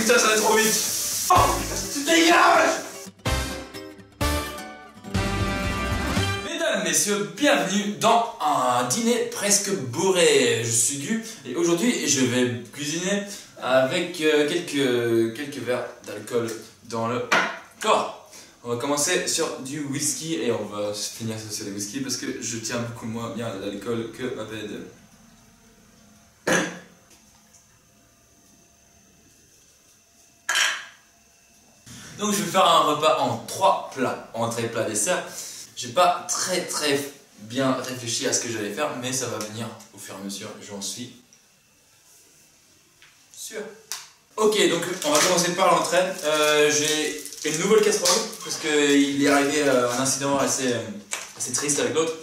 putain, ça va trop vite. Oh, tu dégages. Mesdames, messieurs, bienvenue dans un dîner presque bourré. Je suis Gu et aujourd'hui je vais cuisiner avec quelques verres d'alcool dans le corps. On va commencer sur du whisky et on va finir sur du whisky parce que je tiens beaucoup moins bien à l'alcool que ma pède. Donc je vais faire un repas en 3 plats, entrée, plat, dessert. J'ai pas très bien réfléchi à ce que j'allais faire, mais ça va venir au fur et à mesure, j'en suis sûr. Ok, donc on va commencer par l'entrée. J'ai une nouvelle casserole, parce qu'il est arrivé un incident assez triste avec l'autre.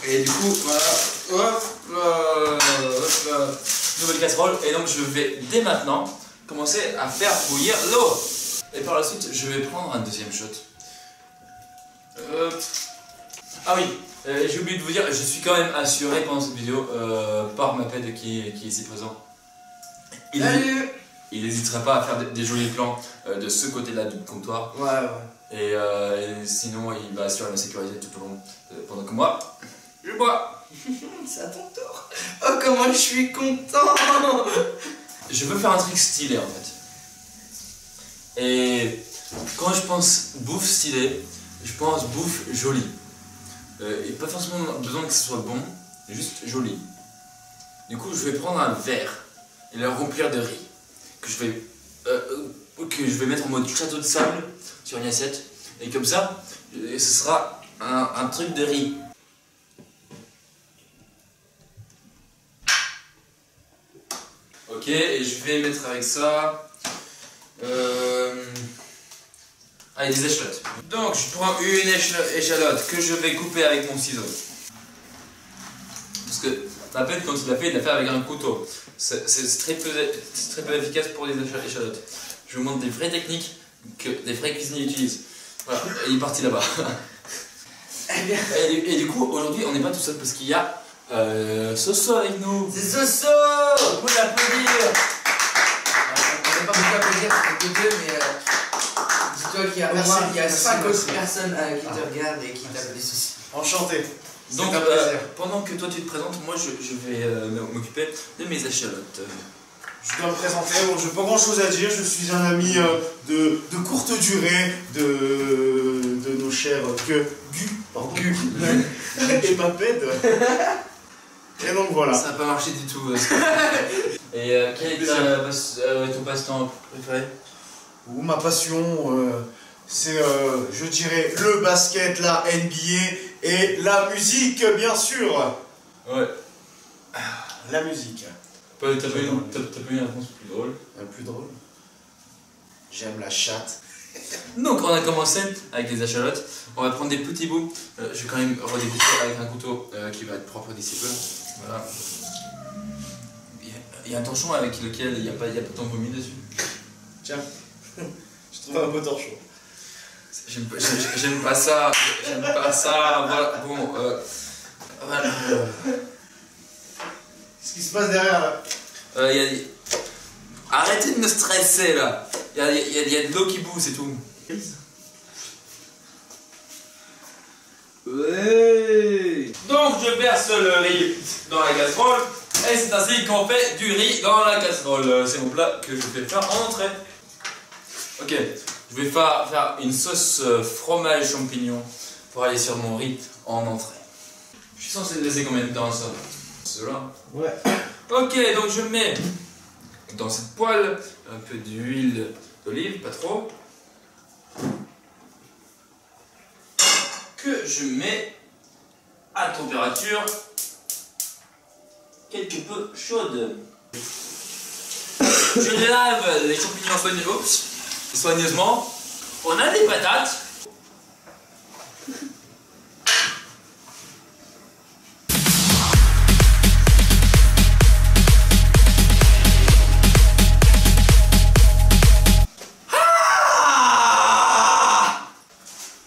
Et du coup, voilà, hop là, nouvelle casserole. Et donc je vais dès maintenant commencer à faire bouillir l'eau. Et par la suite, je vais prendre un deuxième shot. Ah oui, j'ai oublié de vous dire, je suis quand même assuré pendant cette vidéo par ma pède qui est ici présent. Il n'hésitera pas à faire des jolis plans de ce côté-là du comptoir. Ouais. Et sinon, il va assurer la sécurité tout au long, pendant que moi, je bois. C'est à ton tour. Oh, comment je suis content. Je veux faire un truc stylé en fait. Et quand je pense bouffe stylée, je pense bouffe jolie. Et pas forcément besoin que ce soit bon, juste joli. Du coup, je vais prendre un verre et le remplir de riz que je vais mettre en mode château de sable sur une assiette. Et comme ça, ce sera un truc de riz. Ok, et je vais mettre avec ça des échalotes. Donc je prends une échalote que je vais couper avec mon ciseau. Parce que ma pète, quand il l'a fait avec un couteau. C'est très peu efficace pour les échalotes. Je vous montre des vraies techniques que des vrais cuisiniers utilisent. Voilà, et il est parti là-bas. Et du coup, aujourd'hui, on n'est pas tout seul parce qu'il y a Soso avec nous. C'est Soso. On peut l'applaudir. On n'est pas beaucoup applaudir, c'est que deux, mais dis-toi qu'il y a 5 autres personnes qui te regardent et qui t'applaudissent aussi. Enchanté. Donc, pendant que toi tu te présentes, moi je vais m'occuper de mes échalotes. Je dois me présenter, bon, je n'ai pas grand chose à dire, je suis un ami de courte durée de nos chers Gu et Paped. Et donc voilà. Ça n'a pas marché du tout. Et quel est ton passe-temps préféré? Ou ma passion, c'est, je dirais, le basket, la NBA et la musique, bien sûr. Ouais. La musique. T'as pas eu une réponse plus drôle? Plus drôle. J'aime la chatte. Donc on a commencé avec les échalotes. On va prendre des petits bouts. Je vais quand même redécouper avec un couteau qui va être propre d'ici peu. Voilà. Il y a un torchon avec lequel il n'y a pas ton vomi dessus. Tiens. Je trouve un peu torchon. J'aime pas ça. J'aime pas ça. Voilà. Bon. Voilà. Qu'est-ce qui se passe derrière là? Arrêtez de me stresser là. Il y a de l'eau qui bout, c'est tout. Ouais. Donc je verse le riz dans la casserole. Et c'est ainsi qu'on fait du riz dans la casserole. C'est mon plat que je vais faire en entrée. Ok, je vais faire une sauce fromage champignon pour aller sur mon riz en entrée. Je suis censé laisser combien de temps ça? Cela? Ouais. Ok, donc je mets dans cette poêle un peu d'huile d'olive, pas trop, que je mets à température quelque peu chaude. Je lave les champignons soigneusement. On a des patates.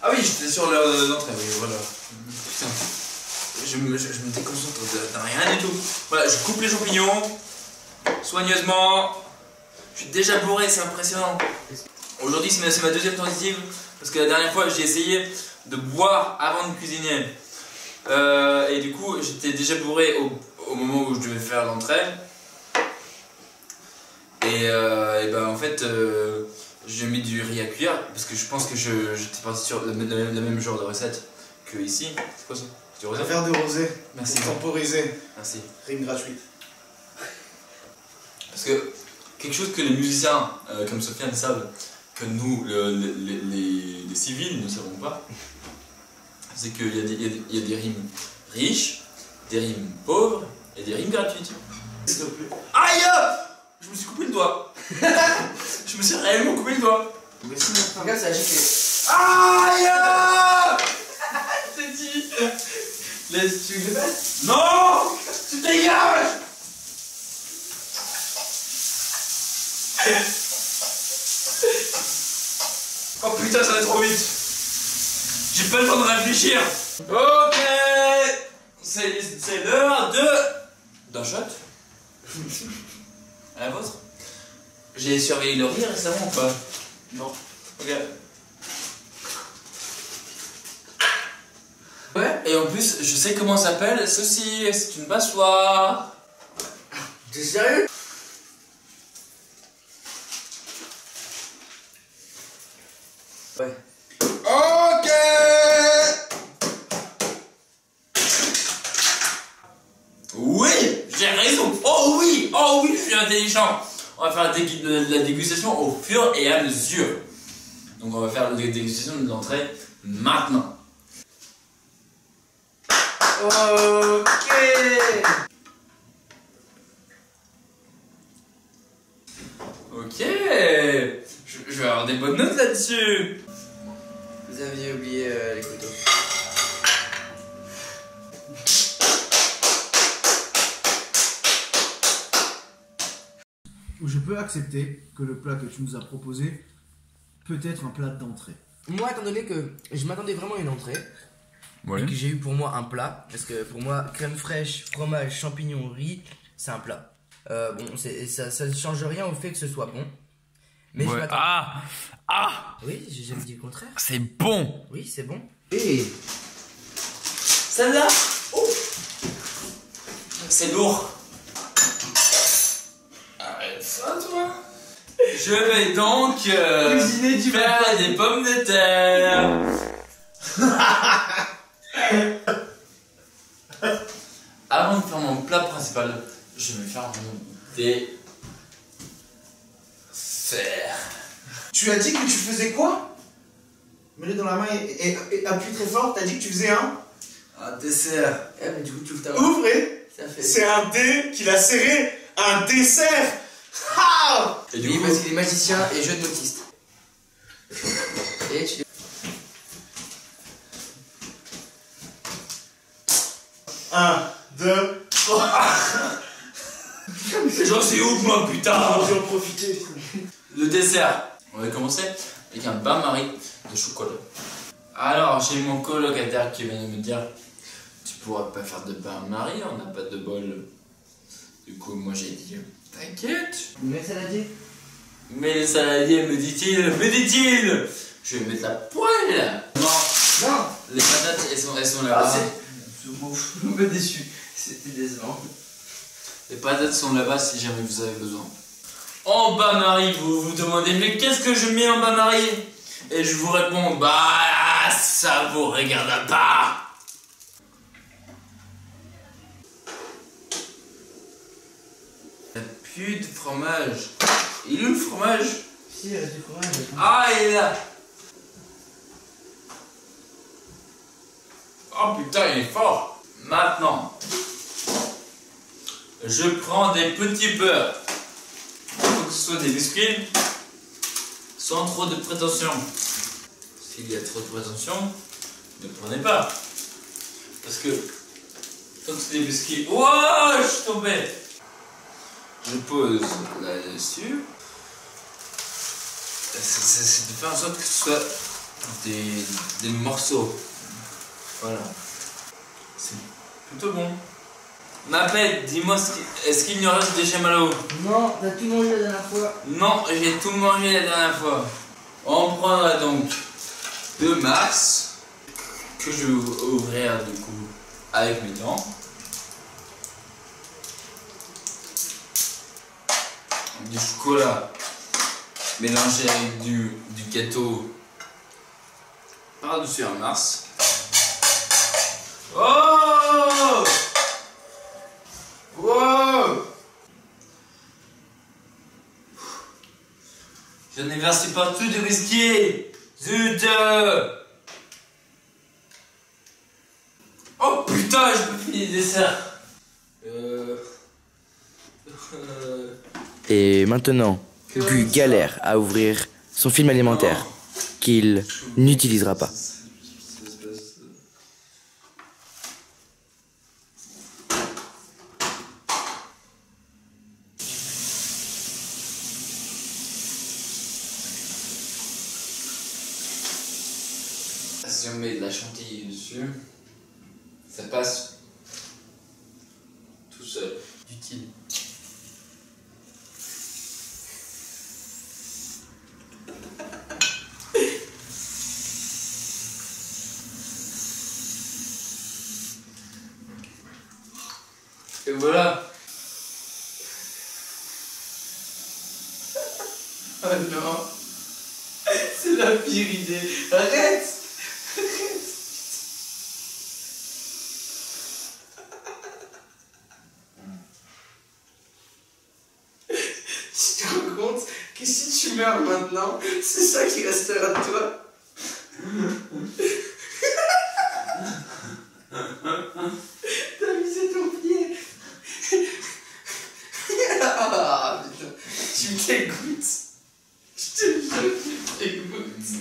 Ah oui, j'étais sur l'entrée, oui, voilà. Putain. Je me déconcentre de rien du tout. Voilà, je coupe les champignons soigneusement. Je suis déjà bourré, c'est impressionnant. Aujourd'hui, c'est ma deuxième tentative. Parce que la dernière fois, j'ai essayé de boire avant de cuisiner. Et du coup, j'étais déjà bourré au moment où je devais faire l'entrée. Et ben en fait, j'ai mis du riz à cuire. Parce que je pense que j'étais parti sur le même genre de recette que ici. C'est quoi ça? Du rosé? Un verre de rosé. Merci. Temporisé. Merci. Rime gratuite. Parce que quelque chose que les musiciens comme Sofiane savent, que nous, les civils, ne savons pas, c'est qu'il y a des rimes riches, des rimes pauvres et des rimes gratuites. S'il te plaît. Aïe! Je me suis coupé le doigt. Je me suis réellement coupé le doigt. Mais si, mon frère. Regarde, ça a giclé. Aïe! Je t'ai dit. Laisse, tu le fais? Non! Tu dégages! Oh putain, ça va trop vite. J'ai pas le temps de réfléchir. Ok. C'est l'heure d'un shot. À la vôtre. J'ai surveillé le riz récemment ou pas? Non. Ok. Ouais. Et en plus, je sais comment ça s'appelle. Ceci, c'est une passoire. T'es sérieux? Ouais. Ok. Oui, j'ai raison. Oh oui, je suis intelligent. On va faire la dégustation au fur et à mesure. Donc on va faire la dégustation de l'entrée maintenant. Ok. Ok. Je vais avoir des bonnes notes là-dessus. Vous aviez oublié les couteaux. Je peux accepter que le plat que tu nous as proposé peut être un plat d'entrée. Moi, étant donné que je m'attendais vraiment à une entrée, et que j'ai eu pour moi un plat, parce que pour moi, crème fraîche, fromage, champignons, riz, c'est un plat. Bon, ça ne change rien au fait que ce soit bon. Mais je m'attends. Oui, j'ai jamais dit le contraire. C'est bon. Oui, c'est bon. Et Celle-là, c'est lourd. Arrête ça, toi. Je vais donc Cuisiner du faire des pommes de terre. Avant de faire mon plat principal, je vais faire mon dessert. tu as dit que tu faisais quoi? Mets-le dans la main et appuie très fort. T'as dit que tu faisais un Dessert. Eh, mais du coup, tu ouvres ta main. Ouvrez. Ça fait. C'est un dé qu'il a serré. Un dessert. Ah! Et du Oui, coup, parce qu'il est magicien et jeu de notiste. Et tu. 1, 2, 3. j'en suis où moi, putain? J'ai en profité. Le dessert. On va commencer avec un bain-marie de chocolat. Alors, j'ai mon colocataire qui vient de me dire: tu pourras pas faire de bain-marie, on n'a pas de bol. Du coup, moi j'ai dit: t'inquiète. Mais saladier. Mais le saladier, me dit-il, je vais mettre la poêle. Non, Non. les patates, elles sont là-bas. Je me déçu. C'était décevant. Les patates sont là-bas si jamais vous avez besoin. En bain-marie, vous vous demandez: mais qu'est-ce que je mets en bain-marie? Et je vous réponds: bah, ça vous regarde pas. Il n'y a plus de fromage. Il est où le fromage? Si, il reste du fromage. Ah, il est là. Oh putain, il est fort. Maintenant, je prends des petits beurres. Il faut que ce soit des biscuits sans trop de prétention. S'il y a trop de prétention, ne prenez pas. Parce que tant que c'est des biscuits... Wow, je suis tombé. Je pose là-dessus. C'est de faire en sorte que ce soit des morceaux. Voilà. C'est plutôt bon. Ma pète, dis-moi, est-ce qu'il y en reste des chamallows? Non, t'as tout mangé la dernière fois. Non, j'ai tout mangé la dernière fois. On prendra donc 2 Mars, que je vais ouvrir du coup avec mes dents. Du chocolat mélangé avec du gâteau par-dessus un Mars. Oh! Wow! J'en ai versé partout de whisky! Zut! Oh putain, j'ai pas fini le dessert! Et maintenant, Gu galère à ouvrir son film alimentaire qu'il n'utilisera pas. Si on met de la chantilly dessus, ça passe tout seul. Utile. Et voilà. Oh non. C'est la pire idée. Arrête. Tu te rends compte que si tu meurs maintenant, c'est ça qui restera de toi? T'as visé ton pied. Ah putain, tu me dégoûtes. Je te jure, tu me dégoûtes.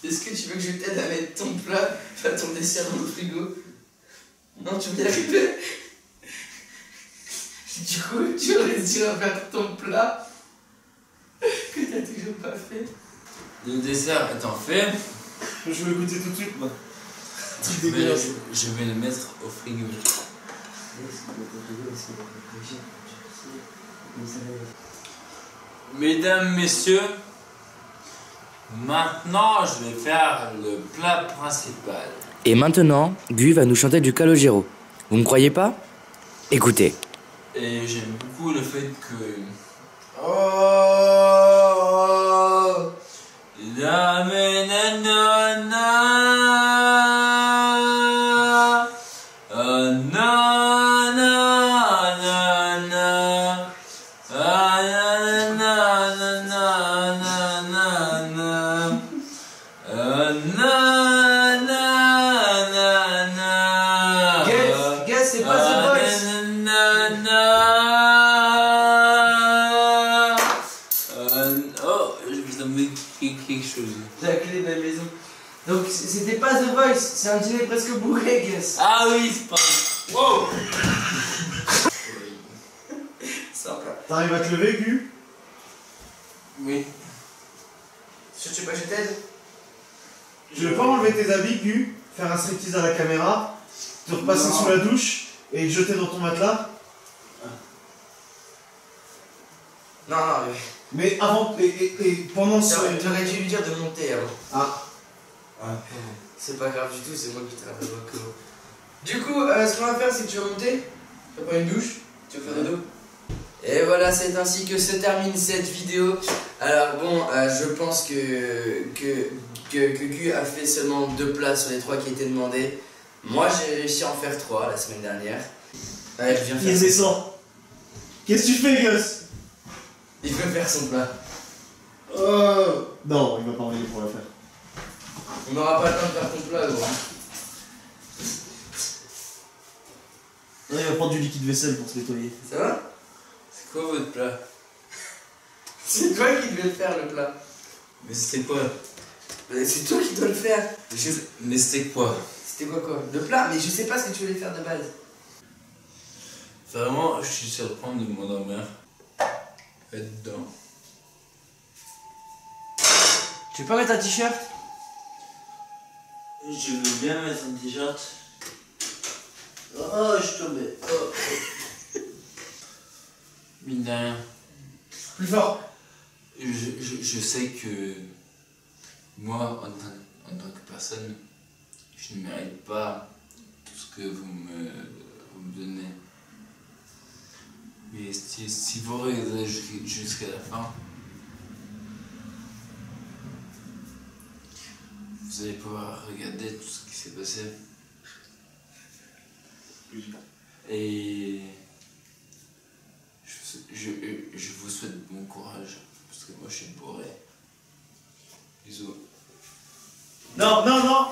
Est-ce que tu veux que je t'aide à mettre ton plat, enfin ton dessert dans le frigo? Non, tu veux y arriver? Du coup, tu vas réussir à faire ton plat que t'as toujours pas fait. Le dessert est en fait. Je vais goûter tout de suite, moi. Je vais le mettre au frigo. Mesdames, messieurs, maintenant je vais faire le plat principal. Et maintenant, Gu va nous chanter du Calogero. Vous me croyez pas? Écoutez. Et j'aime beaucoup le fait que... Oh, La menana, Guess, c'est pas The Voice. Oh, je vous emmène quelque chose. La clé de la maison. Donc c'était pas The Voice, c'est un dîner presque bourré, Guess. Ah oui, c'est pas... Wow. Sympa. t'arrives à te lever, Gu? Oui. Tu veux pas que je t'aide? Tu veux pas enlever tes habits, Gu? Faire un striptease à la caméra? Te repasser sous la douche? Et te jeter dans ton matelas? Non, non, Mais avant, et pendant ce... t'aurais dû lui dire de monter avant. Ah. C'est pas grave du tout, c'est moi qui travaille au boulot. Du coup, ce qu'on va faire, c'est que tu vas monter, tu vas prendre une douche, tu vas faire dodo. Et voilà, c'est ainsi que se termine cette vidéo. Alors bon, je pense que Gu a fait seulement 2 plats sur les 3 qui étaient demandés. Moi, j'ai réussi à en faire 3 la semaine dernière. Allez, je viens faire Il descend. Qu'est-ce que tu fais, gosse? Il veut faire son plat. Non, il va pas revenir pour le faire. On n'aura pas le temps de faire ton plat, gros. Non, il va prendre du liquide vaisselle pour se nettoyer. Ça va? C'est quoi votre plat? C'est toi qui devais le faire, le plat. Mais c'était quoi? C'est toi qui dois le faire. Mais c'était quoi? C'était quoi? Le plat? Mais je sais pas ce que tu voulais faire de base. Vraiment, je suis sur le point de m'endormir. Être dedans. Tu veux pas mettre un t-shirt? Je veux bien mettre un t-shirt. Oh, je tombais. Oh. Mine de rien. Plus fort. Je sais que moi, en tant que personne, je ne mérite pas tout ce que vous me donnez. Mais si vous regardez jusqu'à la fin, vous allez pouvoir regarder tout ce qui s'est passé. Et je vous souhaite bon courage, parce que moi je suis bourré. Bisous. Non, non, non.